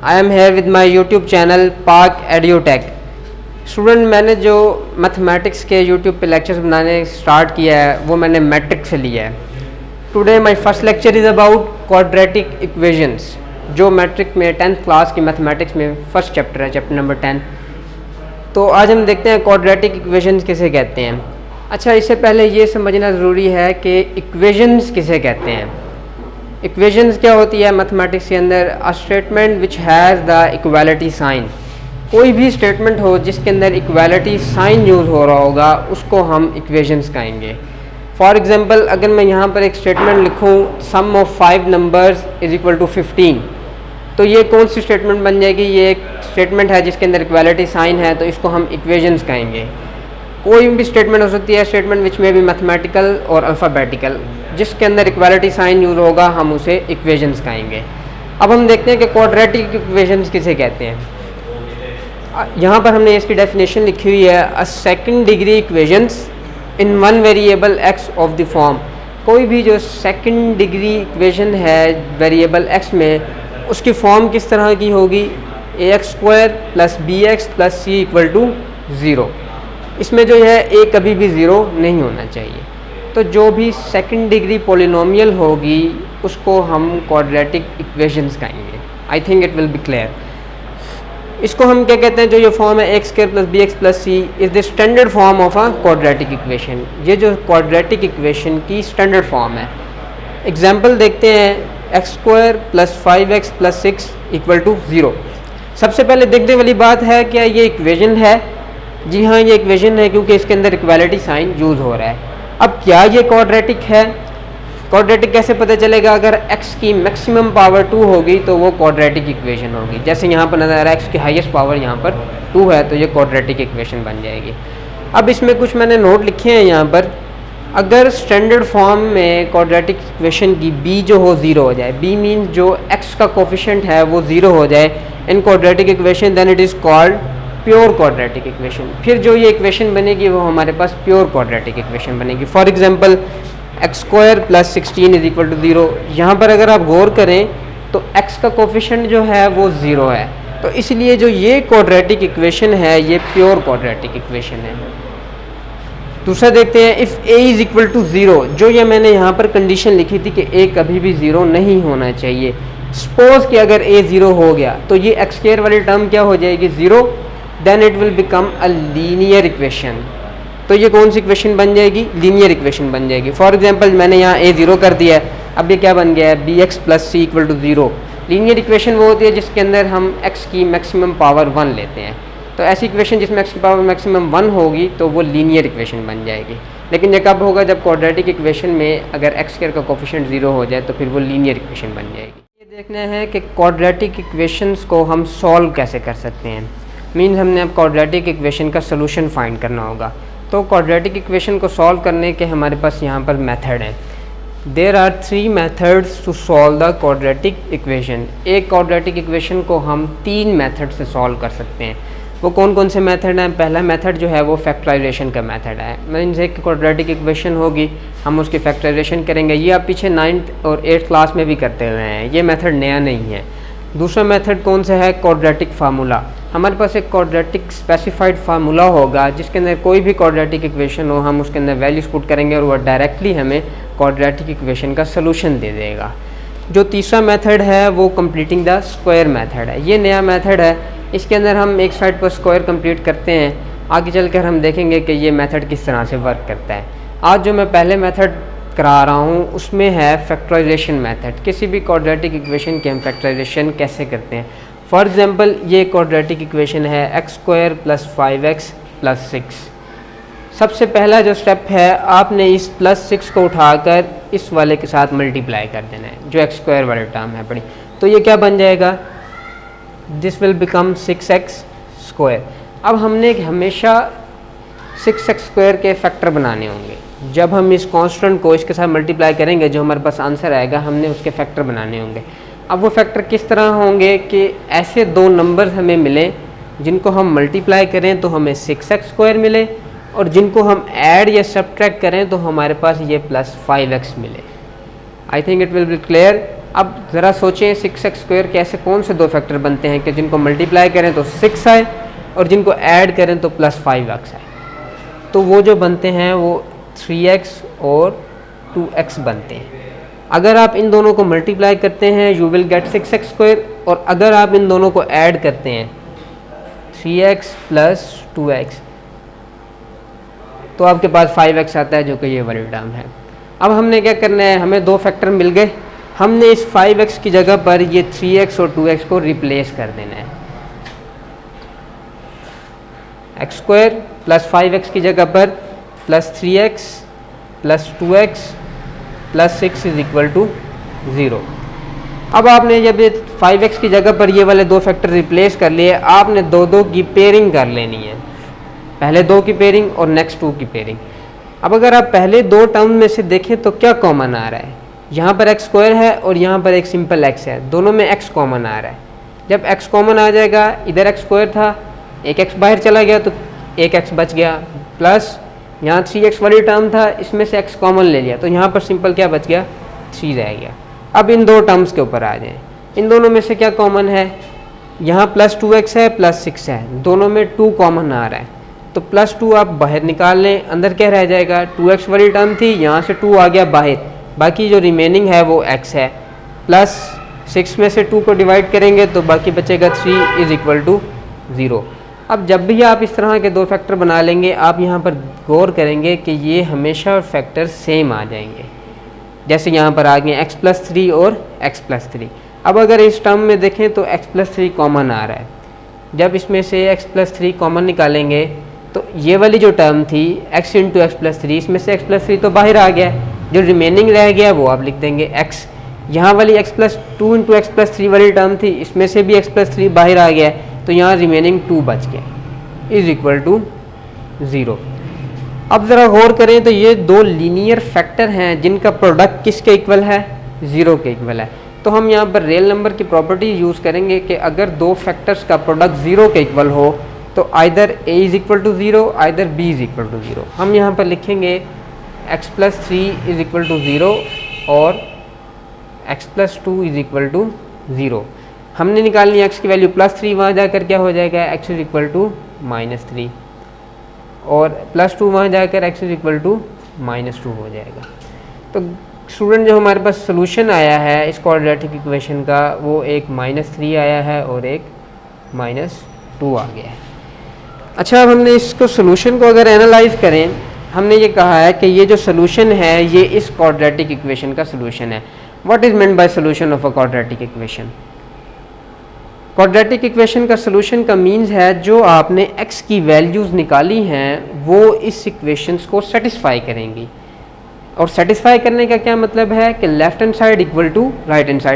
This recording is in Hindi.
I am here with my YouTube channel पाक एड्यूटेक। स्टूडेंट, मैंने जो मैथमेटिक्स के यूट्यूब पे लेक्चर्स बनाने स्टार्ट किया है वो मैंने मैट्रिक से लिया है। Today my first lecture is about quadratic equations, जो मैट्रिक में 10th क्लास की मैथमेटिक्स में फर्स्ट चैप्टर है, चैप्टर नंबर 10। तो आज हम देखते हैं क्वाड्रेटिक इक्वेशंस किसे कहते हैं। अच्छा, इससे पहले ये समझना ज़रूरी है कि इक्वेशंस किसे कहते हैं। इक्वेशंस क्या होती है मैथमेटिक्स के अंदर? A statement which has the equality sign. कोई भी स्टेटमेंट हो जिसके अंदर इक्वालिटी साइन यूज़ हो रहा होगा उसको हम इक्वेशंस कहेंगे। फॉर एग्जांपल, अगर मैं यहाँ पर एक स्टेटमेंट लिखूँ sum of 5 numbers is equal to 15, तो ये कौन सी स्टेटमेंट बन जाएगी? ये एक स्टेटमेंट है जिसके अंदर इक्वालिटी साइन है, तो इसको हम इक्वेशंस कहेंगे। कोई भी स्टेटमेंट हो सकती है, स्टेटमेंट विच में भी मैथमेटिकल और अल्फ़ाबेटिकल, जिसके अंदर इक्वालिटी साइन यूज़ होगा हम उसे इक्वेशंस कहेंगे। अब हम देखते हैं कि क्वाड्रेटिक इक्वेशंस किसे कहते हैं। यहाँ पर हमने इसकी डेफिनेशन लिखी हुई है, a second degree equations in one variable x of the form. कोई भी जो सेकंड डिग्री इक्वेशन है वेरिएबल एक्स में, उसकी फॉर्म किस तरह की होगी? ax² plus bx plus c equal to 0। इसमें जो है a कभी भी 0 नहीं होना चाहिए। तो जो भी सेकंड डिग्री पोलिनोमियल होगी उसको हम क्वाड्रेटिक इक्वेशंस कहेंगे। I think it will be clear. इसको हम क्या कहते हैं? जो ये फॉर्म है ax² plus bx plus c is the standard form of a quadratic equation. ये जो क्वाड्रेटिक इक्वेशन की स्टैंडर्ड फॉर्म है। एग्जाम्पल देखते हैं, x² plus 5x plus 6 equal to 0। सबसे पहले देखने वाली बात है, क्या ये इक्वेशन है? जी हाँ, ये इक्वेशन है, क्योंकि इसके अंदर इक्वालिटी साइन यूज़ हो रहा है। अब क्या ये क्वाड्रेटिक है? क्वाड्रेटिक कैसे पता चलेगा? अगर x की मैक्सिमम पावर 2 होगी तो वो क्वाड्रेटिक इक्वेशन होगी। जैसे यहाँ पर नज़र आ रहा है x की हाईएस्ट पावर यहाँ पर 2 है, तो ये क्वाड्रेटिक इक्वेशन बन जाएगी। अब इसमें कुछ मैंने नोट लिखे हैं यहाँ पर। अगर स्टैंडर्ड फॉर्म में क्वाड्रेटिक इक्वेशन की b जो हो 0 हो जाए, b मीन्स जो x का कोफिशिएंट है वो 0 हो जाए in quadratic equation, then it is called pure quadratic equation. फिर जो ये इक्वेशन बनेगी वो हमारे पास प्योर क्वाड्रेटिक इक्वेशन बनेगी। For example, x² plus 16 is equal to 0। यहाँ पर अगर आप गौर करें तो x का कोफिशिएंट जो है वो 0 है, तो इसलिए जो ये क्वाड्रेटिक इक्वेशन है ये प्योर क्वाड्रेटिक इक्वेशन है। दूसरा देखते हैं, if a is equal to 0। जो ये मैंने यहाँ पर कंडीशन लिखी थी कि a कभी भी 0 नहीं होना चाहिए। सपोज कि अगर a 0 हो गया तो ये x² वाली टर्म क्या हो जाएगी? 0। Then it will become a linear equation. तो ये कौन सी इक्वेशन बन जाएगी? लीनियर इक्वेशन बन जाएगी। फॉर एग्जांपल, मैंने यहाँ a 0 कर दिया है, अब ये क्या बन गया है? bx plus c equal to 0। Linear equation वो होती है जिसके अंदर हम x की मैक्सिमम पावर 1 लेते हैं। तो ऐसी इक्वेशन जिसमें x की पावर मैक्सिमम 1 होगी तो वो लीनियर इक्वेशन बन जाएगी। लेकिन ये कब होगा? जब क्वाड्रेटिक इक्वेशन में अगर x² का कोफिशिएंट 0 हो जाए तो फिर वो लीनियर इक्वेशन बन जाएगी। ये देखना है कि क्वाड्रेटिक इक्वेशंस को हम सॉल्व कैसे कर सकते हैं। मीन्स हमने अब क्वाड्रेटिक इक्वेशन का सोल्यूशन फाइंड करना होगा। तो क्वाड्रेटिक इक्वेशन को सॉल्व करने के हमारे पास यहाँ पर मेथड हैं। There are 3 methods to solve the quadratic equation. एक क्वाड्रेटिक इक्वेशन को हम 3 मेथड से सॉल्व कर सकते हैं। वो कौन कौन से मेथड हैं? पहला मेथड जो है वो फैक्टराइजेशन का मेथड है। मीन्स एक क्वाड्रेटिक इक्वेशन होगी, हम उसकी फैक्टराइजेशन करेंगे। ये आप पीछे 9th और 8th क्लास में भी करते हुए हैं, ये मेथड नया नहीं है। दूसरा मेथड कौन सा है? Quadratic formula. हमारे पास एक क्वाड्रेटिक स्पेसिफाइड फार्मूला होगा जिसके अंदर कोई भी क्वाड्रेटिक इक्वेशन हो, हम उसके अंदर वैल्यूज पुट करेंगे और वो डायरेक्टली हमें क्वाड्रेटिक इक्वेशन का सलूशन दे देगा। जो तीसरा मेथड है वो कंप्लीटिंग द स्क्वायर मेथड है। ये नया मेथड है, इसके अंदर हम एक साइड पर स्क्वायर कंप्लीट करते हैं। आगे चलकर हम देखेंगे कि ये मेथड किस तरह से वर्क करता है। आज जो मैं पहले मेथड करा रहा हूँ उसमें है फैक्टराइजेशन मेथड। किसी भी क्वाड्रेटिक इक्वेशन की हम फैक्टराइजेशन कैसे करते हैं। फॉर एग्जांपल, ये क्वाड्रेटिक इक्वेशन है x² प्लस 5x प्लस 6। सबसे पहला जो स्टेप है, आपने इस प्लस 6 को उठाकर इस वाले के साथ मल्टीप्लाई कर देना है, जो x² वाले टर्म है बड़ी। तो ये क्या बन जाएगा? This will become 6x²। अब हमने हमेशा 6x² के फैक्टर बनाने होंगे। जब हम इस कांस्टेंट को इसके साथ मल्टीप्लाई करेंगे, जो हमारे पास आंसर आएगा, हमने उसके फैक्टर बनाने होंगे। अब वो फैक्टर किस तरह होंगे कि ऐसे 2 नंबर्स हमें मिलें जिनको हम मल्टीप्लाई करें तो हमें 6x² मिले, और जिनको हम ऐड या सब्ट्रैक्ट करें तो हमारे पास ये प्लस 5x मिले। I think it will be clear. अब ज़रा सोचें 6x² कैसे, कौन से दो फैक्टर बनते हैं कि जिनको मल्टीप्लाई करें तो 6 आए और जिनको ऐड करें तो +5x आए। तो वो जो बनते हैं वो 3x और 2x बनते हैं। अगर आप इन दोनों को मल्टीप्लाई करते हैं यू विल गेट 6x², और अगर आप इन दोनों को ऐड करते हैं 3x + 2x तो आपके पास 5x आता है, जो कि ये वाली टर्म है। अब हमने क्या करना है, हमें दो फैक्टर मिल गए, हमने इस 5x की जगह पर ये 3x और 2x को रिप्लेस कर देना है। x² + 5x की जगह पर +3x + 2x + 6 = 0। अब आपने जब ये 5x की जगह पर ये वाले दो फैक्टर रिप्लेस कर लिए, आपने दो की पेयरिंग कर लेनी है, पहले 2 की पेयरिंग और नेक्स्ट 2 की पेयरिंग। अब अगर आप पहले दो टर्म में से देखें तो क्या कॉमन आ रहा है, यहाँ पर x² है और यहाँ पर एक सिंपल x है, दोनों में x कॉमन आ रहा है। जब x कॉमन आ जाएगा, इधर x² था, एक x बाहर चला गया तो एक x बच गया, प्लस यहाँ 3x वाली टर्म था, इसमें से x कॉमन ले लिया तो यहाँ पर सिंपल क्या बच गया, 3 रह गया। अब इन दो टर्म्स के ऊपर आ जाएं, इन दोनों में से क्या कॉमन है, यहाँ +2x है +6 है, दोनों में 2 कॉमन आ रहा है, तो +2 आप बाहर निकाल लें, अंदर क्या रह जाएगा, 2x वाली टर्म थी, यहाँ से 2 आ गया बाहर, बाकी जो रिमेनिंग है वो x है, प्लस 6 में से 2 को डिवाइड करेंगे तो बाकी बचेगा 3 = 0। अब जब भी आप इस तरह के दो फैक्टर बना लेंगे, आप यहाँ पर गौर करेंगे कि ये हमेशा फैक्टर सेम आ जाएंगे, जैसे यहाँ पर आ गए x + 3 और x + 3। अब अगर इस टर्म में देखें तो x + 3 कॉमन आ रहा है, जब इसमें से x + 3 कॉमन निकालेंगे तो ये वाली जो टर्म थी x × x + 3, इसमें से x + 3 तो बाहर आ गया, जो रिमेनिंग रह गया वो आप लिख देंगे x। यहाँ वाली x + 2 × x + 3 वाली टर्म थी, इसमें से भी x + 3 बाहर आ गया, तो यहाँ रिमेनिंग 2 बच गया, = 0। अब ज़रा गौर करें तो ये दो लीनियर फैक्टर हैं जिनका प्रोडक्ट किसके इक्वल है, 0 के इक्वल है। तो हम यहाँ पर रियल नंबर की प्रॉपर्टी यूज़ करेंगे कि अगर दो फैक्टर्स का प्रोडक्ट 0 के इक्वल हो तो आइदर a = 0, आइदर b = 0। हम यहाँ पर लिखेंगे x + 3 = 0 और x + 2 = 0। हमने निकालनी है x की वैल्यू +3, वहाँ जाकर क्या हो जाएगा, x = -3, और +2 वहाँ जाकर x = -2 हो जाएगा। तो स्टूडेंट जो हमारे पास सोल्यूशन आया है इस क्वाड्रेटिक इक्वेशन का, वो एक -3 आया है और एक -2 आ गया है। अच्छा, अब हमने इसको सोल्यूशन को अगर एनालाइज करें, हमने ये कहा है कि ये जो सोल्यूशन है ये इस क्वाड्रेटिक इक्वेशन का सोल्यूशन है। What is meant by solution of a quadratic equation? Quadratic equation का सोल्यूशन का मीन्स है जो आपने x की वैल्यूज़ निकाली हैं वो इस इक्वेशंस को सेटिस्फाई करेंगी। और सेटिस्फाई करने का क्या मतलब है कि left hand side equal to right hand side.